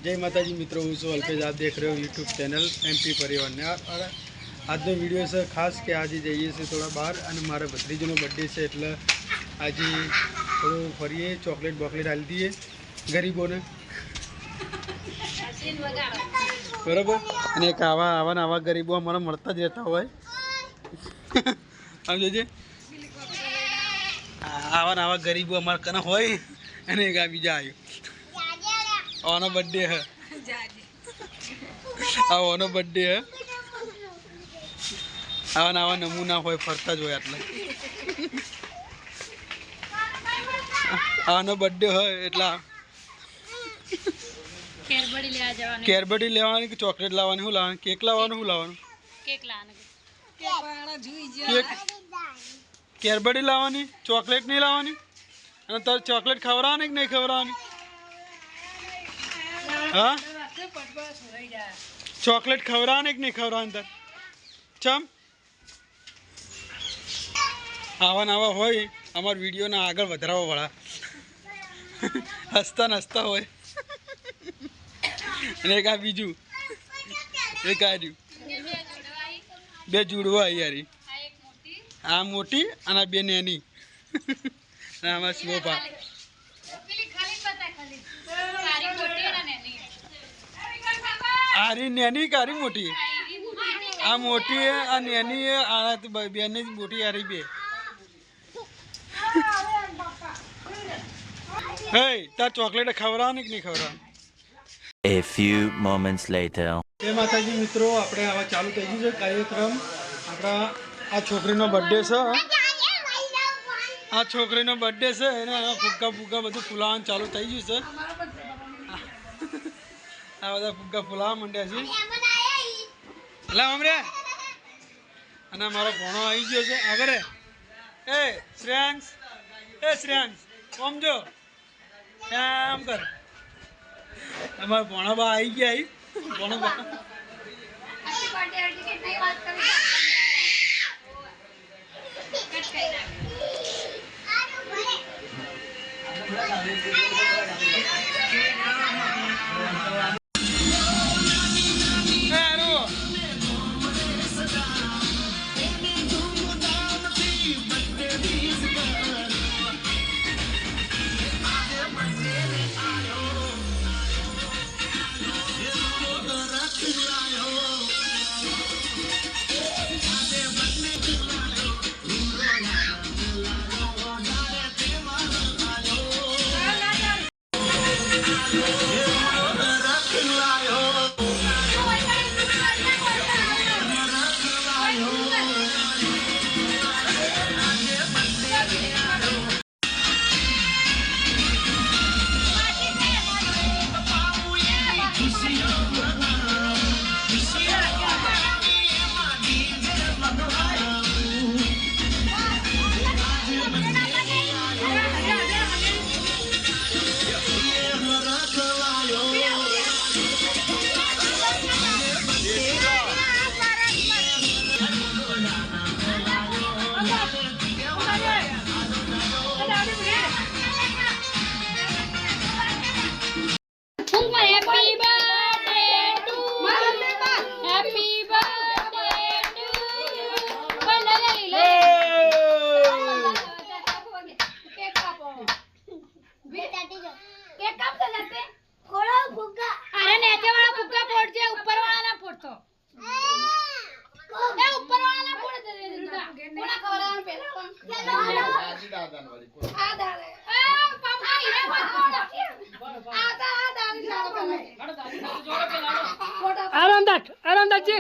जय माता जी मित्रों, हूँ છું અલ્પેશ। आप देख रहे हो यूट्यूब चैनल एमपी परिवार ने। और આજનો વિડીયો છે ખાસ કે આજે જઈએ છીએ થોડા બહાર અને મારા ભત્રીજીનો બર્થડે છે એટલે આજે થોડું ફરીએ, ચોકલેટ બોકલેટ આપી દઈએ ગરીબોને, બરાબર। અને એક આવા ગરીબો અમારે મળતા જ રહેતા હોય સમજે, આવા ગરીબો અમારા કને હોય। અને એક આ બીજા આવ્યો, આનો બર્થડે હે, આનો બર્થડે હે। આવા નમૂના હોય, ફરતા જ હોય। એટલે આનો બર્થડે હોય એટલે કેરબડી લેવાની કે ચોકલેટ લાવવાની, શું લાવવાનું, કેક લાવવાનું, શું લાવવાનું, કેક કેરબડી લાવવાની, ચોકલેટ નહીં લાવવાની। અને તારે ચોકલેટ ખવડાવવાની કે નહીં ખવડાવવાની? હા, ચોકલેટ ખવડાવવાની કે નહીં ખવડાવવાની તાર? ચમ આવા હોય અમારા વિડીયોના આગળ વધારવા વાળા, હસતા નસતા હોય। અને એક આ બીજું, એક આ રહ્યું, બે જુડવા યારી, આ મોટી અને આ બે નેની, અને આમાં શિવપા। આરી નેની કારી મોટી, આ મોટી આ નેની, આ બેની મોટી, આરી બે। હે તાર ચોકલેટ ખવડાવવાની કે નહીં ખવડાવવાની? A few moments later. જય માતાજી મિત્રો, આપણે આવા ચાલુ થઈ ગયું છે કાર્યક્રમ। આપણા આ છોકરીનો બર્થડે છે, આ છોકરીનો બર્થડે છે એને ફુગ્ગા બધું ફૂલાવાનું ચાલુ થઈ ગયું છે। આ બધા ફુગ્ગા ફૂલાવા માંડ્યા છે એટલે અમરે। અને મારો ભણો આવી ગયો છે આગળ। એ શ્રેયાંશ ઓમ જો આમ કર, અમારા ભણોબા આવી ગયા। ભણોબા આરામદાસ जी